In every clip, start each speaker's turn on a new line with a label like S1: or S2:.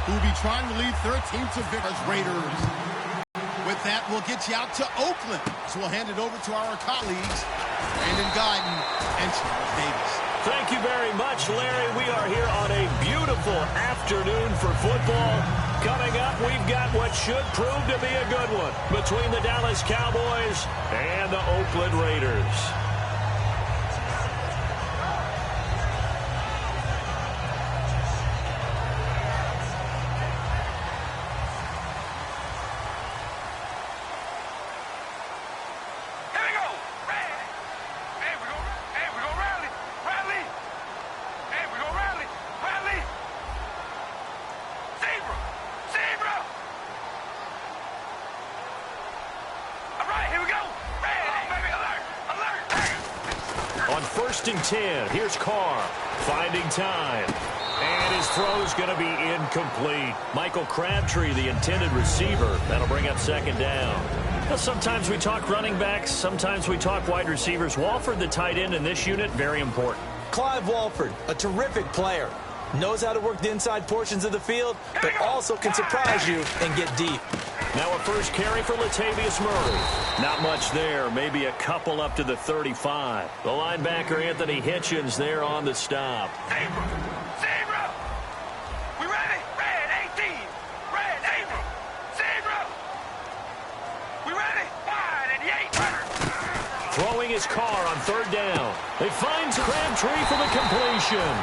S1: who will be trying to lead their team to victory. Raiders. With that, we'll get you out to Oakland. So we'll hand it over to our colleagues, Brandon Guyton and Charles Davis.
S2: Thank you very much, Larry. We are here on a beautiful afternoon for football. Coming up, we've got what should prove to be a good one between the Dallas Cowboys and the Oakland Raiders. On 1st and 10, here's Carr finding time. And his throw's going to be incomplete. Michael Crabtree, the intended receiver. That'll bring up 2nd down. Now, sometimes we talk running backs. Sometimes we talk wide receivers. Walford, the tight end in this unit, very important.
S3: Clive Walford, a terrific player. Knows how to work the inside portions of the field, but also can surprise you and get deep.
S2: Now a first carry for Latavius Murray. Not much there, maybe a couple up to the 35. The linebacker, Anthony Hitchens, there on the stop.
S4: Zebra! We ready? Red 18. Red Zebra. Zebra! We ready? Wide and the 8.
S2: Throwing his Carr on 3rd down. They find Crabtree for the completion.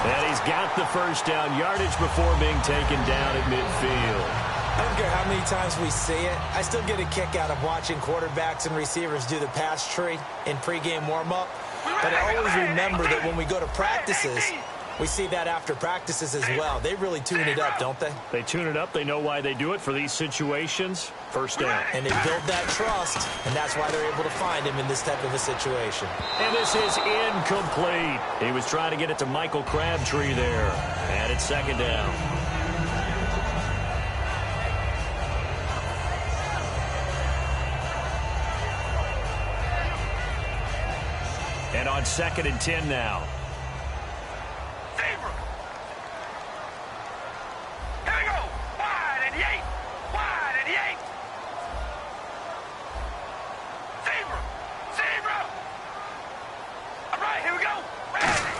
S2: And he's got the first down, yardage before being taken down at midfield.
S3: I don't care how many times we see it. I still get a kick out of watching quarterbacks and receivers do the pass tree in pregame warm-up. But I always remember that when we go to practices, we see that after practices as well. They really tune it up, don't they?
S2: They tune it up. They know why they do it for these situations. First down.
S3: And they build that trust, and that's why they're able to find him in this type of a situation.
S2: And this is incomplete. He was trying to get it to Michael Crabtree there. And it's 2nd down. And on 2nd and 10 now.
S4: Zebra! Here we go! Wide and the 8. Wide and the 8. Zebra! Zebra! All right, here we go. Ready.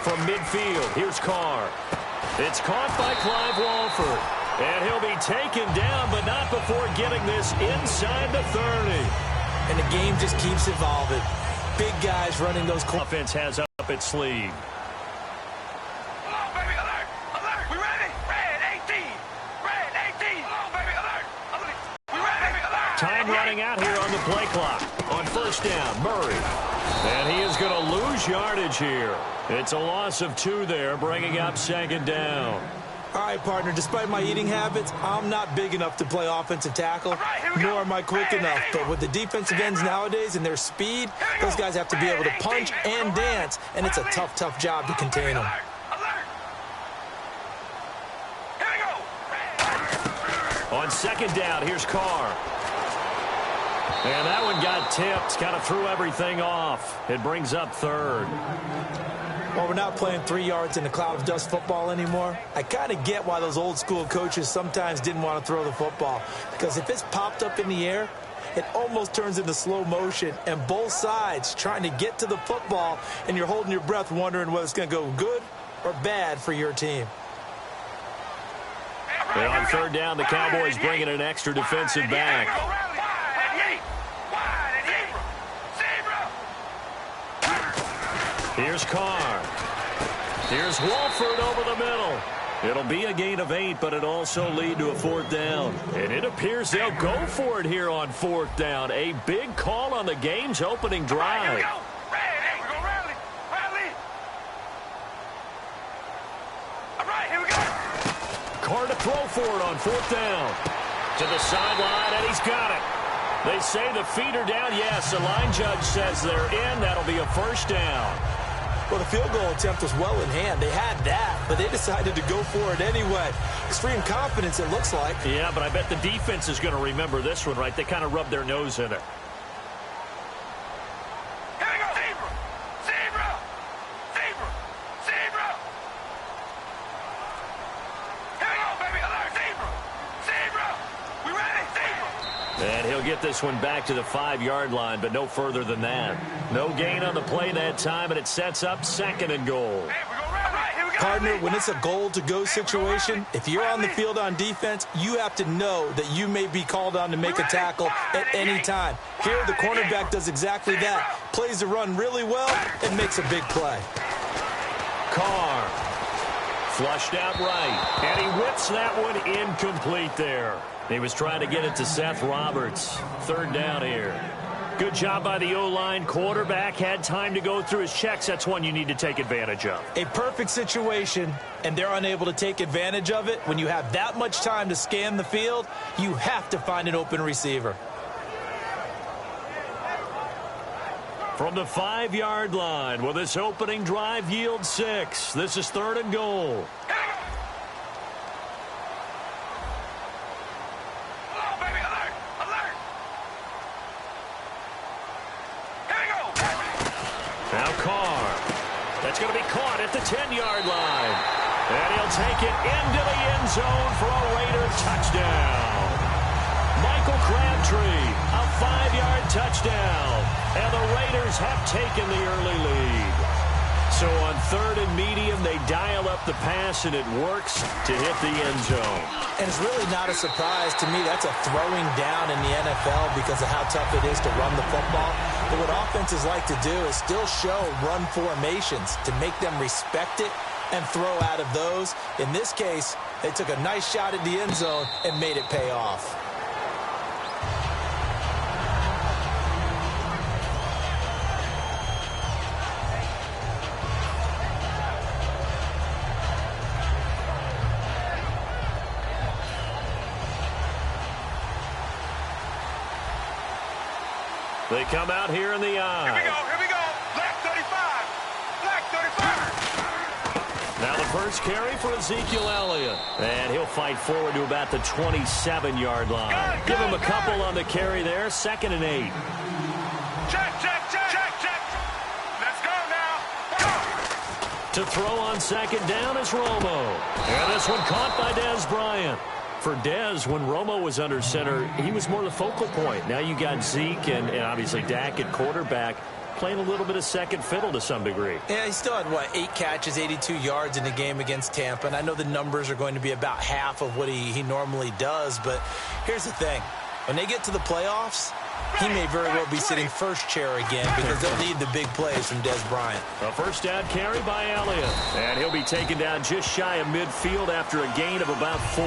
S2: From midfield, here's Carr. It's caught by Clive Walford. And he'll be taken down, but not before getting this inside the 30.
S3: And the game just keeps evolving. Big guys running those.
S2: Offense has up its sleeve.
S4: Come on, baby, alert, alert. We ready? Red 18. Red 18. Come on, baby, alert, alert. We ready? Alert.
S2: Time running out here on the play clock. On 1st down, Murray. And he is going to lose yardage here. It's a loss of 2 there, bringing up 2nd down.
S3: All right, partner, despite my eating habits, I'm not big enough to play offensive tackle, nor am I quick enough. But with the defensive ends nowadays and their speed, those guys have to be able to punch and dance, and it's a tough, tough job to contain them.
S2: On 2nd down, here's Carr. And that one got tipped, kind of threw everything off. It brings up 3rd.
S3: Well, we're not playing 3 yards in a cloud of dust football anymore. I kind of get why those old school coaches sometimes didn't want to throw the football. Because if it's popped up in the air, it almost turns into slow motion. And both sides trying to get to the football, and you're holding your breath wondering whether it's going to go good or bad for your team.
S2: And on 3rd down, the Cowboys bringing an extra defensive back. Here's Carr. Here's Walford over the middle. It'll be a gain of 8, but it'll also lead to a 4th down. And it appears they'll go for it here on 4th down. A big call on the game's opening drive. Carr to throw for it on 4th down. To the sideline, and he's got it. They say the feet are down. Yes, the line judge says they're in. That'll be a 1st down.
S3: Well, the field goal attempt was well in hand. They had that, but they decided to go for it anyway. Extreme confidence, it looks like.
S2: Yeah, but I bet the defense is going to remember this one, right? They kind of rubbed their nose in it.
S4: Here we go. Zebra! Zebra! Zebra! Zebra! Here we go,
S2: And he'll get this one back to the 5-yard line, but no further than that. No gain on the play that time, and it sets up 2nd and goal.
S3: Partner, when it's a goal-to-go situation, if you're on the field on defense, you have to know that you may be called on to make a tackle at any time. Here, the cornerback does exactly that. Plays the run really well and makes a big play.
S2: Carr. Flushed out right. And he whips that one incomplete there. He was trying to get it to Seth Roberts. 3rd down here. Good job by the O-line. Quarterback had time to go through his checks. That's one you need to take advantage of.
S3: A perfect situation, and they're unable to take advantage of it. When you have that much time to scan the field, you have to find an open receiver.
S2: From the 5-yard line, will this opening drive yield 6? This is 3rd and goal. Now Carr. That's going to be caught at the 10-yard line. And he'll take it into the end zone for a Raider touchdown. Michael Crabtree, a 5-yard touchdown. And the Raiders have taken the early lead. So on 3rd and medium, they dial up the pass, and it works to hit the end zone.
S3: And it's really not a surprise to me. That's a throwing down in the NFL because of how tough it is to run the football. But what offenses like to do is still show run formations to make them respect it and throw out of those. In this case, they took a nice shot at the end zone and made it pay off.
S2: They come out here in the eye.
S4: Here we go. Black 35. Black 35.
S2: Now the first carry for Ezekiel Elliott. And he'll fight forward to about the 27-yard line. Give him a couple on the carry there. 2nd and 8.
S4: Check. Let's go now.
S2: To throw on 2nd down is Romo. And this one caught by Dez Bryant. For Dez, when Romo was under center, he was more the focal point. Now you got Zeke and obviously Dak at quarterback playing a little bit of second fiddle to some degree.
S3: Yeah, he still had, 8 catches, 82 yards in the game against Tampa. And I know the numbers are going to be about half of what he normally does. But here's the thing. When they get to the playoffs, he may very well be sitting first chair again because they'll need the big plays from Dez Bryant.
S2: A first down carry by Elliott. And he'll be taken down just shy of midfield after a gain of about 4.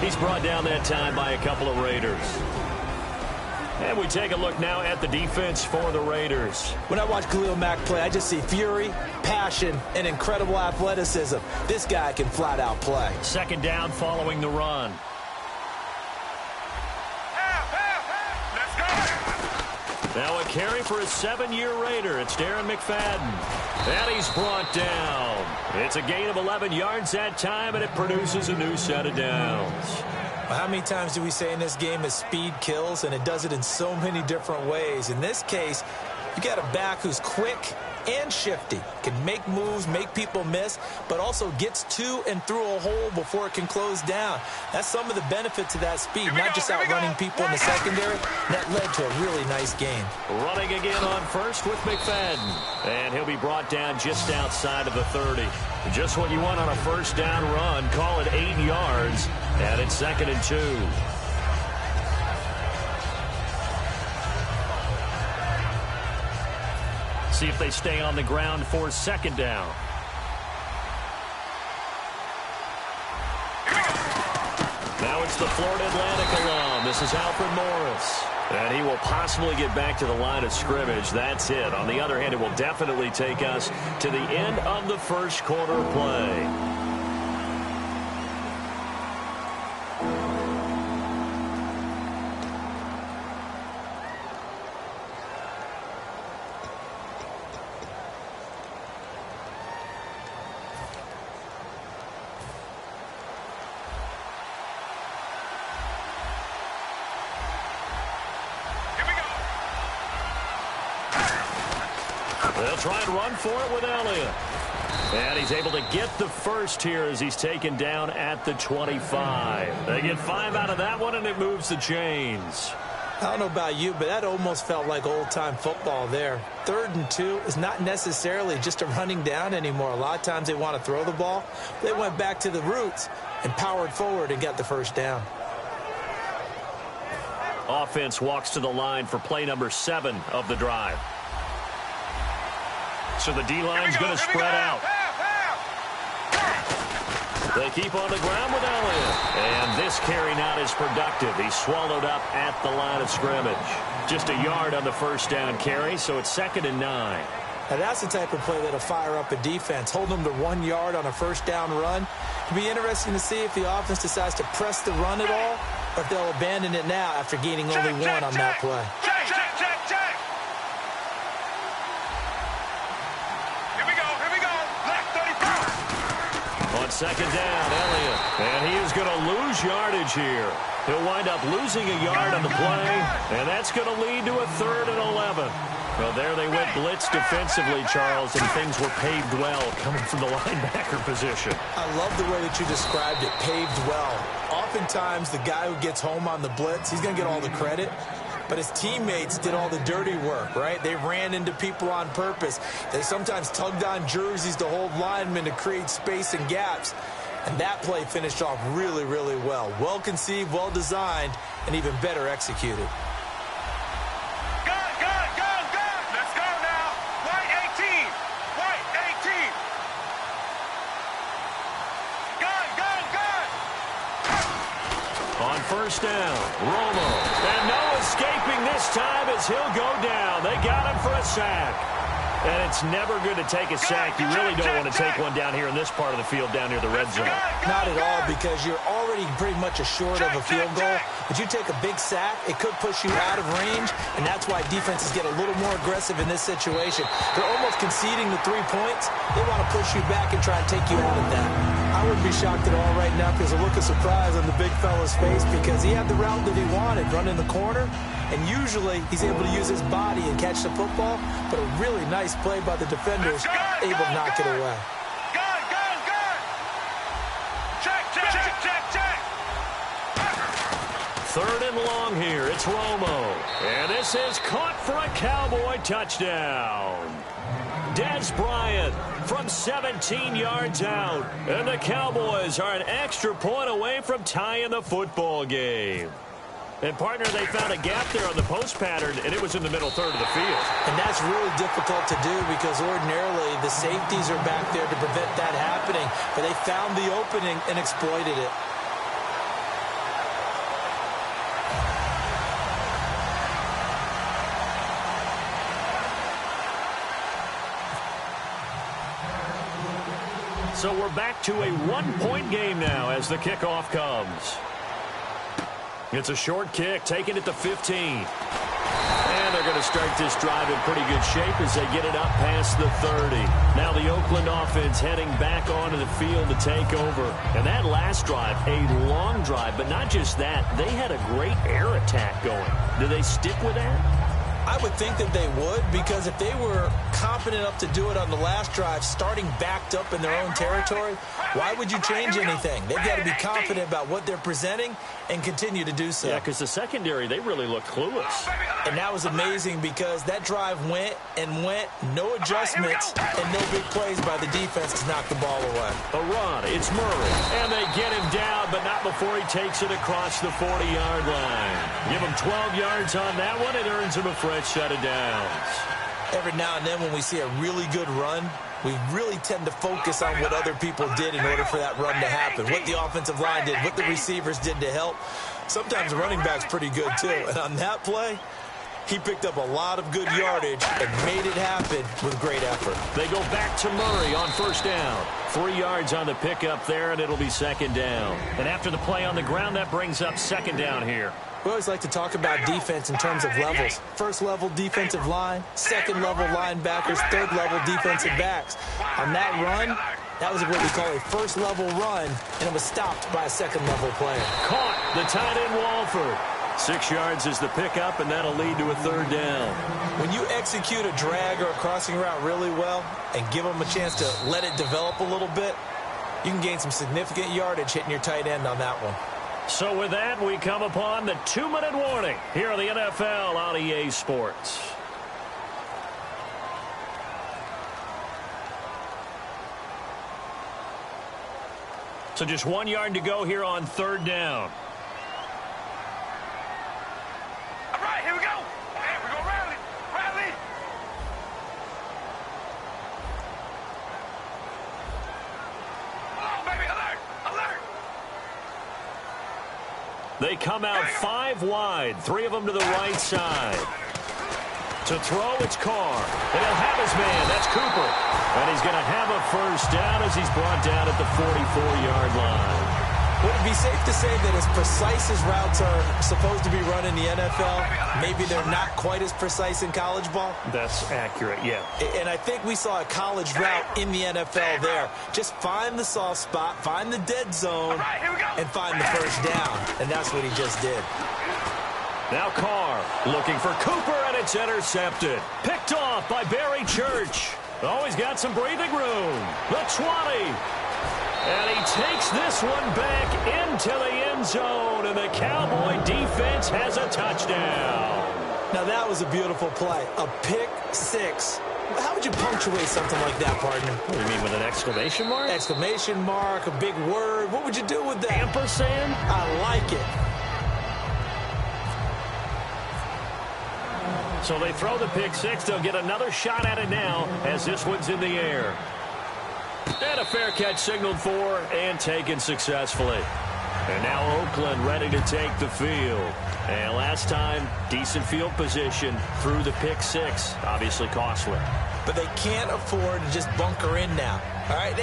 S2: He's brought down that time by a couple of Raiders. And we take a look now at the defense for the Raiders.
S3: When I watch Khalil Mack play, I just see fury, passion, and incredible athleticism. This guy can flat out play.
S2: 2nd down following the run. Now a carry for a 7-year Raider. It's Darren McFadden. And he's brought down. It's a gain of 11 yards that time, and it produces a new set of downs.
S3: Well, how many times do we say in this game is speed kills, and it does it in so many different ways. In this case, you got a back who's quick and shifty, can make moves, make people miss, but also gets to and through a hole before it can close down. That's some of the benefit to that speed, not just outrunning people in the secondary. That led to a really nice gain.
S2: Running again on first with McFadden. And he'll be brought down just outside of the 30. Just what you want on a first down run. Call it 8 yards, and it's 2nd and 2. See if they stay on the ground for 2nd down. Now it's the Florida Atlantic alum. This is Alfred Morris. And he will possibly get back to the line of scrimmage. That's it. On the other hand, it will definitely take us to the end of the first quarter of play. They'll try and run for it with Elliott. And he's able to get the first here as he's taken down at the 25. They get 5 out of that one, and it moves the chains.
S3: I don't know about you, but that almost felt like old-time football there. 3rd and 2 is not necessarily just a running down anymore. A lot of times they want to throw the ball. They went back to the roots and powered forward and got the first down.
S2: Offense walks to the line for play number 7 of the drive. So the D-line's going to spread out. They keep on the ground with Elliott. And this carry not as productive. He's swallowed up at the line of scrimmage. Just a yard on the first down carry, so it's 2nd and 9.
S3: Now that's the type of play that'll fire up a defense. Hold them to 1 yard on a first down run. It'll be interesting to see if the offense decides to press the run at all, or if they'll abandon it now after gaining only 1 on that play.
S4: Check. Here we go. Left 35.
S2: On 2nd down, Elliott. And he is going to lose yardage here. He'll wind up losing a yard on the play, and that's going to lead to a 3rd and 11. Well, there they went blitz defensively, Charles, and things were paved well coming from the linebacker position.
S3: I love the way that you described it, paved well. Oftentimes, the guy who gets home on the blitz, he's going to get all the credit. But his teammates did all the dirty work, right? They ran into people on purpose. They sometimes tugged on jerseys to hold linemen to create space and gaps. And that play finished off really, really well. Well conceived, well designed, and even better executed.
S4: Let's go now. White 18. Gun.
S2: On first down, Romo. And no escaping this time as he'll go down. They got him for a sack. And it's never good to take a sack. You really don't want to take one down here in this part of the field down near the red zone.
S3: Not at all, because you're already pretty much assured of a field goal. But you take a big sack, it could push you out of range, and that's why defenses get a little more aggressive in this situation. They're almost conceding the 3 points. They want to push you back and try and take you out of that. I wouldn't be shocked at all right now because a look of surprise on the big fella's face, because he had the route that he wanted, running the corner, and usually he's able to use his body and catch the football, but a really nice play by the defenders, able to knock it away.
S4: Gun. Check.
S2: 3rd and long here. It's Romo. And this is caught for a Cowboy touchdown. Dez Bryant from 17 yards out. And the Cowboys are an extra point away from tying the football game. And, partner, they found a gap there on the post pattern, and it was in the middle 3rd of the field.
S3: And that's really difficult to do because ordinarily the safeties are back there to prevent that happening. But they found the opening and exploited it.
S2: So we're back to a 1-point game now as the kickoff comes. It's a short kick, taken at the 15. And they're going to start this drive in pretty good shape as they get it up past the 30. Now the Oakland offense heading back onto the field to take over. And that last drive, a long drive, but not just that. They had a great air attack going. Do they stick with that?
S3: I would think that they would, because if they were confident enough to do it on the last drive, starting backed up in their own territory, why would you change anything? They've got to be confident about what they're presenting and continue to do so.
S2: Yeah, because the secondary, they really looked clueless.
S3: And that was amazing because that drive went, no adjustments, and no big plays by the defense to knock the ball away.
S2: A run, it's Murray, and they get him down, but not before he takes it across the 40-yard line. Give him 12 yards on that one, it earns him a fresh set of downs.
S3: Every now and then when we see a really good run, we really tend to focus on what other people did in order for that run to happen, what the offensive line did, what the receivers did to help. Sometimes the running back's pretty good too, and on that play, he picked up a lot of good yardage and made it happen with great effort.
S2: They go back to Murray on first down. 3 yards on the pickup there, and it'll be 2nd down. And after the play on the ground, that brings up 2nd down here.
S3: We always like to talk about defense in terms of levels. First level defensive line, second level linebackers, third level defensive backs. On that run, that was what we call a first level run, and it was stopped by a second level player.
S2: Caught the tight end Walford. 6 yards is the pickup, and that'll lead to a 3rd down.
S3: When you execute a drag or a crossing route really well and give them a chance to let it develop a little bit, you can gain some significant yardage hitting your tight end on that one.
S2: So with that, we come upon the 2-minute warning here on the NFL on EA Sports. So just 1 yard to go here on 3rd down.
S4: All right, here we go. Hey, we're going to rally. Rally. Hold on, baby. Alert. Alert.
S2: They come out 5 wide, 3 of them to the right side. To throw, it's Carr. And he'll have his man. That's Cooper. And he's going to have a first down as he's brought down at the 44-yard line.
S3: Would it be safe to say that as precise as routes are supposed to be run in the NFL, maybe they're not quite as precise in college ball?
S2: That's accurate, yeah.
S3: And I think we saw a college route in the NFL there. Just find the soft spot, find the dead zone, and find the first down. And that's what he just did.
S2: Now Carr looking for Cooper, and it's intercepted. Picked off by Barry Church. Oh, he's got some breathing room. The 20. And he takes this one back into the end zone, and the Cowboy defense has a touchdown.
S3: Now, that was a beautiful play. A pick six. How would you punctuate something like that, partner?
S2: What do you mean, with an exclamation mark?
S3: Exclamation mark, a big word. What would you do with that?
S2: Ampersand?
S3: I like it.
S2: So they throw the pick six. They'll get another shot at it now as this one's in the air. And a fair catch signaled for and taken successfully. And now Oakland ready to take the field. And last time, decent field position through the pick six. Obviously costly.
S3: But they can't afford to just bunker in now. All right,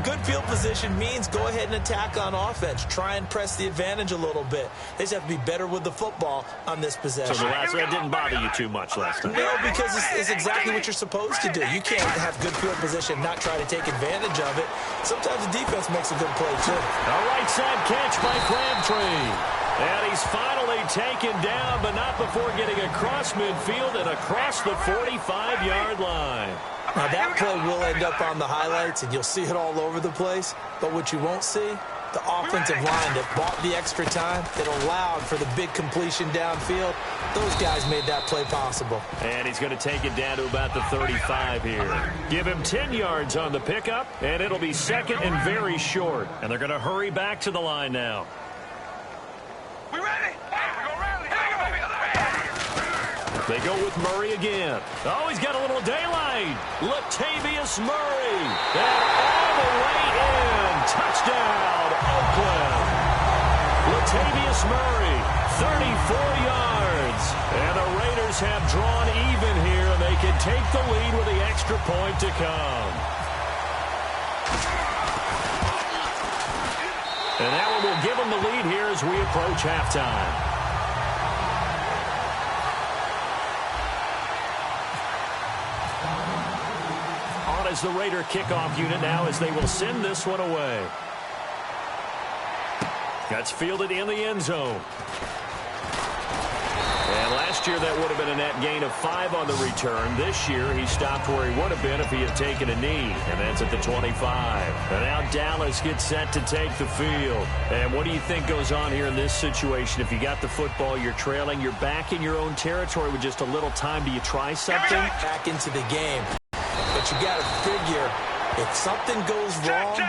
S3: good field position means go ahead and attack on offense. Try and press the advantage a little bit. They just have to be better with the football on this possession.
S2: So that didn't bother you too much last time?
S3: No, because it's exactly what you're supposed to do. You can't have good field position, not try to take advantage of it. Sometimes the defense makes a good play, too.
S2: A right side catch by Crabtree. And he's finally taken down, but not before getting across midfield and across the 45-yard line.
S3: Now, that play will end up on the highlights, and you'll see it all over the place. But what you won't see, the offensive line that bought the extra time, that allowed for the big completion downfield, those guys made that play possible.
S2: And he's going to take it down to about the 35 here. Give him 10 yards on the pickup, and it'll be second and very short. And they're going to hurry back to the line now.
S4: We ready? We're going to rally. Here we go, baby.
S2: They go with Murray again. Oh, he's got a little daylight. Latavius Murray. And all the way in. Touchdown, Oakland. Latavius Murray, 34 yards. And the Raiders have drawn even here, and they can take the lead with the extra point to come. And that one will give them the lead here as we approach halftime. As the Raider kickoff unit now as they will send this one away. That's fielded in the end zone. And last year that would have been a net gain of 5 on the return. This year he stopped where he would have been if he had taken a knee. And that's at the 25. And now Dallas gets set to take the field. And what do you think goes on here in this situation? If you got the football, you're trailing, you're back in your own territory with just a little time. Do you try something?
S3: Back into the game. But you got to figure, if something goes wrong,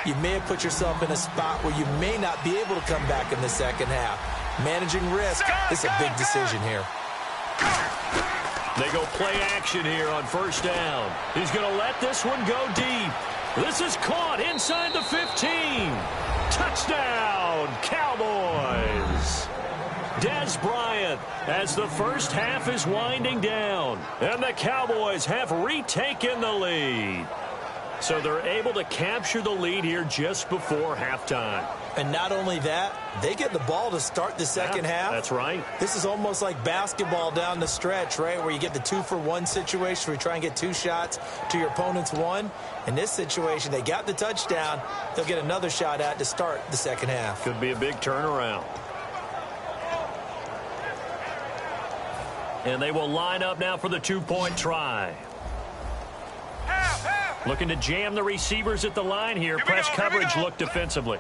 S3: you may have put yourself in a spot where you may not be able to come back in the second half. Managing risk is a big decision here.
S2: They go play action here on first down. He's going to let this one go deep. This is caught inside the 15. Touchdown, Cowboys. Des Bryant as the first half is winding down. And the Cowboys have retaken the lead. So they're able to capture the lead here just before halftime.
S3: And not only that, they get the ball to start the second half.
S2: That's right.
S3: This is almost like basketball down the stretch, right, where you get the 2-for-1 situation where you try and get 2 shots to your opponent's 1. In this situation, they got the touchdown. They'll get another shot at to start the second half.
S2: Could be a big turnaround. And they will line up now for the 2-point try. Looking to jam the receivers at the line here. Press coverage look defensively.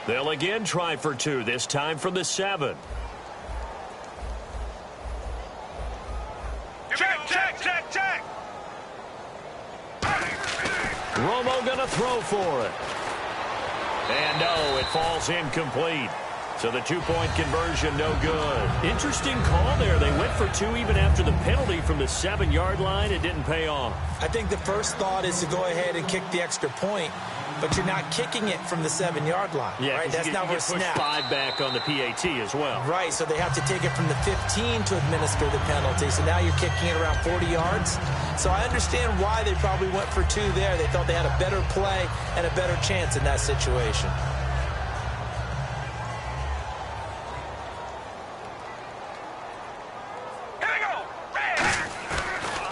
S2: They'll again try for 2, this time from the 7.
S4: Check.
S2: Romo gonna throw for it. And no, it falls incomplete. So the 2-point conversion, no good. Interesting call there. They went for 2 even after the penalty from the 7-yard line. It didn't pay off.
S3: I think the first thought is to go ahead and kick the extra point, but you're not kicking it from the 7-yard line.
S2: Yeah,
S3: right? That's not where
S2: push
S3: snap.
S2: 5 back on the PAT as well.
S3: Right, so they have to take it from the 15 to administer the penalty. So now you're kicking it around 40 yards. So I understand why they probably went for 2 there. They thought they had a better play and a better chance in that situation.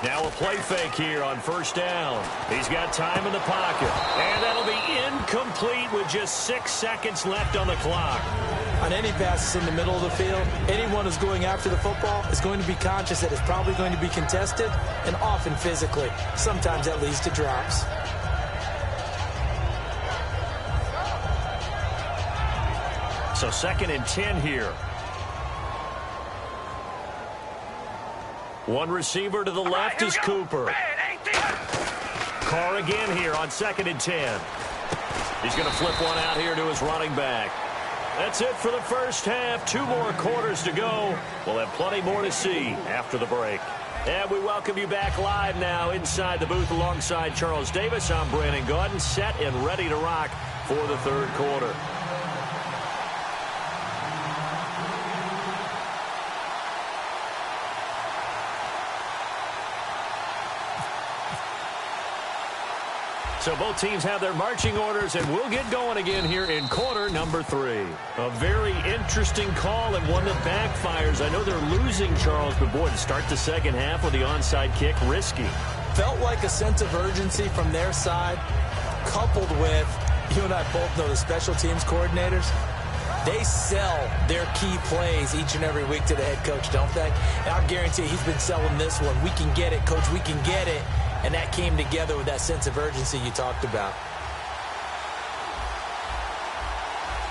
S2: Now a play fake here on first down. He's got time in the pocket. And that'll be incomplete with just 6 seconds left on the clock.
S3: On any passes in the middle of the field, anyone who's going after the football is going to be conscious that it's probably going to be contested and often physically. Sometimes that leads to drops.
S2: So 2nd and 10 here. One receiver to the left is Cooper. Carr again here on 2nd and 10. He's going to flip one out here to his running back. That's it for the first half. 2 more quarters to go. We'll have plenty more to see after the break. And we welcome you back live now inside the booth alongside Charles Davis. I'm Brandon Gaudin, set and ready to rock for the 3rd quarter. So both teams have their marching orders, and we'll get going again here in quarter number 3. A very interesting call and one that backfires. I know they're losing, Charles, but boy, to start the second half with the onside kick, risky.
S3: Felt like a sense of urgency from their side, coupled with, you and I both know the special teams coordinators, they sell their key plays each and every week to the head coach, don't they? And I guarantee you he's been selling this one. We can get it, coach, we can get it. And that came together with that sense of urgency you talked about.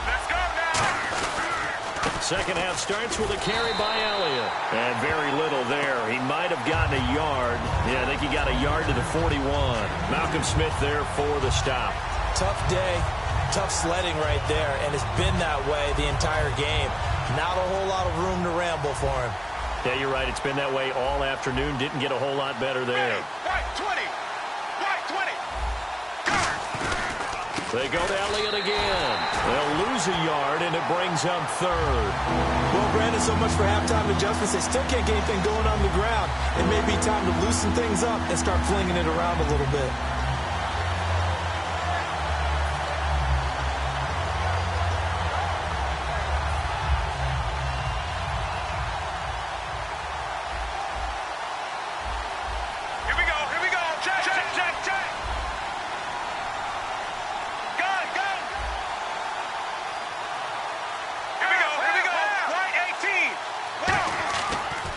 S4: Let's go now.
S2: Second half starts with a carry by Elliott. And very little there. He might have gotten a yard. Yeah, I think he got a yard to the 41. Malcolm Smith there for the stop.
S3: Tough day, tough sledding right there, and it's been that way the entire game. Not a whole lot of room to ramble for him.
S2: Yeah, you're right. It's been that way all afternoon. Didn't get a whole lot better there.
S4: White 20. White 20.
S2: They go to Elliott again. They'll lose a yard, and it brings up 3rd.
S3: Well, Brandon, so much for halftime adjustments. They still can't get anything going on the ground. It may be time to loosen things up and start flinging it around a little bit.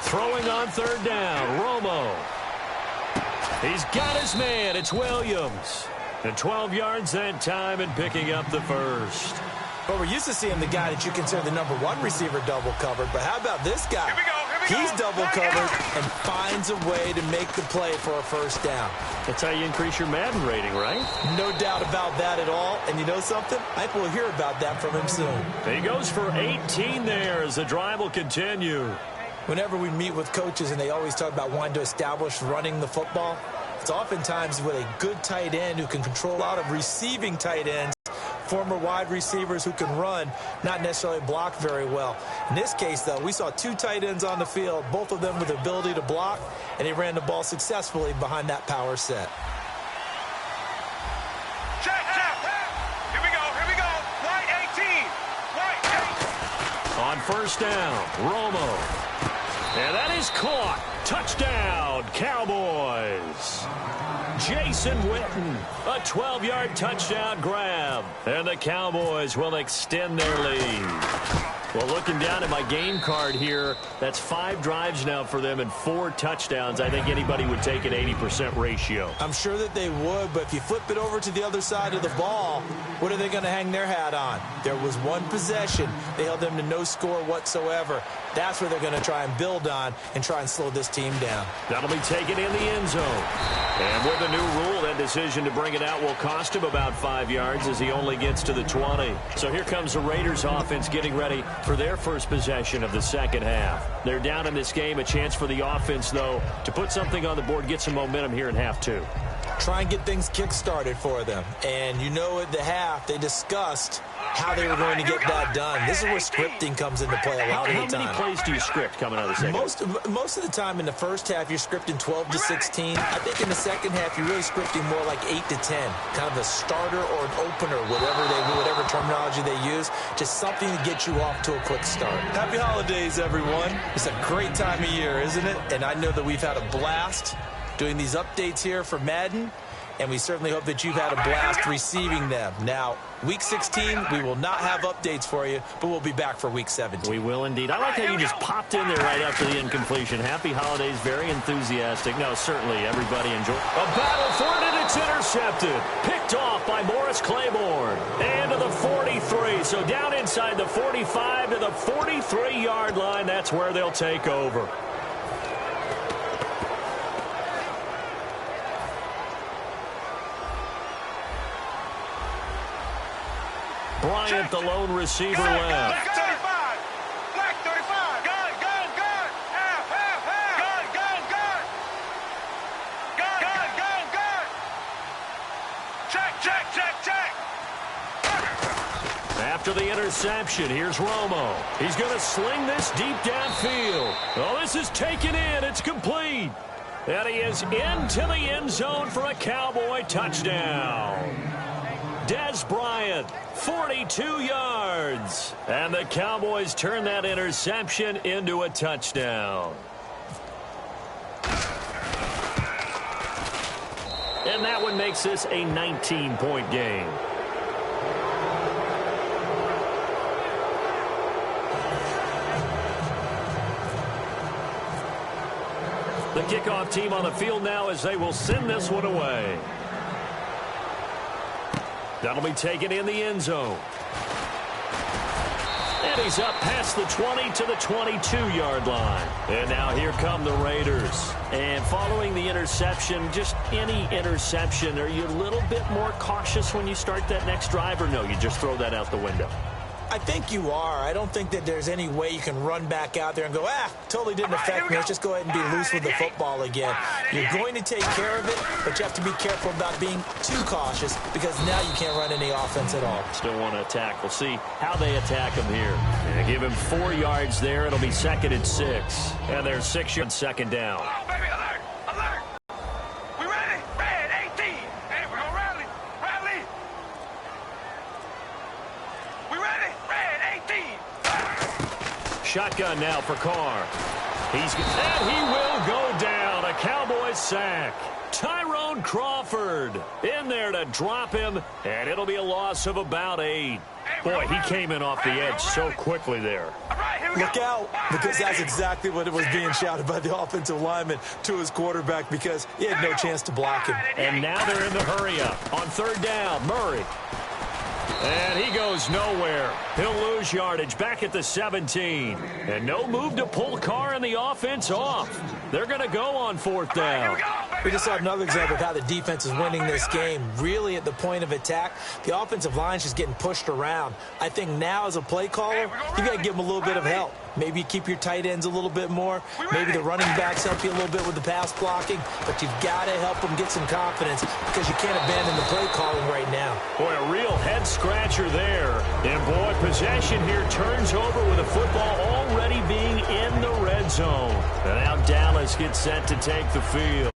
S2: Throwing on 3rd down, Romo. He's got his man. It's Williams. And 12 yards that time and picking up the 1st.
S3: But we're used to seeing the guy that you consider the #1 receiver double covered. But how about this guy? He's double covered and finds a way to make the play for a 1st down.
S2: That's how you increase your Madden rating, right?
S3: No doubt about that at all. And you know something? I think we'll hear about that from him soon.
S2: He goes for 18 there as the drive will continue.
S3: Whenever we meet with coaches and they always talk about wanting to establish running the football, it's oftentimes with a good tight end who can control a lot of receiving tight ends, former wide receivers who can run, not necessarily block very well. In this case, though, we saw 2 tight ends on the field, both of them with the ability to block, and he ran the ball successfully behind that power set.
S4: Check. Here we go. White 18. White 8.
S2: On 1st down, Romo. And that is caught. Touchdown, Cowboys. Jason Witten, a 12-yard touchdown grab. And the Cowboys will extend their lead. Well, looking down at my game card here, that's 5 drives now for them and 4 touchdowns. I think anybody would take an 80% ratio.
S3: I'm sure that they would, but if you flip it over to the other side of the ball, what are they going to hang their hat on? There was one possession. They held them to no score whatsoever. That's where they're going to try and build on and try and slow this team down.
S2: That'll be taken in the end zone. And with the new rule, that decision to bring it out will cost him about 5 yards as he only gets to the 20. So here comes the Raiders offense getting ready for their first possession of the second half. They're down in this game. A chance for the offense, though, to put something on the board, get some momentum here in half 2.
S3: Try and get things kick-started for them. And you know at the half, they discussed how they were going to get that done. This is where scripting comes into play a lot of the time.
S2: How many plays do you script coming out of the second?
S3: Most of the time in the first half, you're scripting 12 to 16. I think in the second half, you're really scripting more like 8 to 10. Kind of a starter or an opener, whatever terminology they use. Just something to get you off to a quick start. Happy holidays, everyone. It's a great time of year, isn't it? And I know that we've had a blast doing these updates here for Madden, and we certainly hope that you've had a blast receiving them. Now, Week 16, we will not have updates for you, but we'll be back for Week 17.
S2: We will indeed. I like how you just popped in there right after the incompletion. Happy holidays, very enthusiastic. No, certainly, everybody enjoy. A battle for it, and it's intercepted. Picked off by Morris Claiborne. And to the 43, so down inside the 45 to the 43-yard line. That's where they'll take over. Bryant, the lone receiver, left.
S4: Black 35. Black 35. Gun, gun, gun. Half, half, half. Gun, gun, gun. Gun, gun, gun. Check, check, check, check.
S2: After the interception, here's Romo. He's going to sling this deep downfield. Oh, this is taken in. It's complete. And he is into the end zone for a Cowboy touchdown. Des Bryant, 42 yards. And the Cowboys turn that interception into a touchdown. And that one makes this a 19-point game. The kickoff team on the field now as they will send this one away. That'll be taken in the end zone. And he's up past the 20 to the 22-yard line. And now here come the Raiders. And following the interception, just any interception, are you a little bit more cautious when you start that next drive, or no, you just throw that out the window?
S3: I think you are. I don't think that there's any way you can run back out there and go, totally didn't affect me. Let's just go ahead and be loose with the football again. You're going to take care of it, but you have to be careful about being too cautious because now you can't run any offense at all.
S2: Still want to attack. We'll see how they attack him here. And give him 4 yards there. It'll be 2nd and 6. And there's 6 yards second down.
S4: Oh, baby, alert, alert. We ready? Red 18. Hey, we're going to rally. Rally. We ready? Red 18.
S2: Shotgun now for Carr. And he will go down. A Cowboys sack. Tyrone Crawford in there to drop him, and it'll be a loss of about 8. Boy, he came in off the edge so quickly there.
S3: Look out, because that's exactly what it was being shouted by the offensive lineman to his quarterback because he had no chance to block him.
S2: And now they're in the hurry-up. On 3rd down, Murray. And he goes nowhere. He'll lose yardage back at the 17. And no move to pull Carr and the offense off. They're going to go on 4th down.
S3: We just saw another example of how the defense is winning this game. Really at the point of attack, the offensive line's just getting pushed around. I think now as a play caller, you got to give them a little bit of help. Maybe keep your tight ends a little bit more. Maybe the running backs help you a little bit with the pass blocking. But you've got to help them get some confidence because you can't abandon the play calling right now.
S2: Boy, a real head-scratcher there. And, boy, possession here turns over with the football already being in the red zone. And now Dallas gets set to take the field.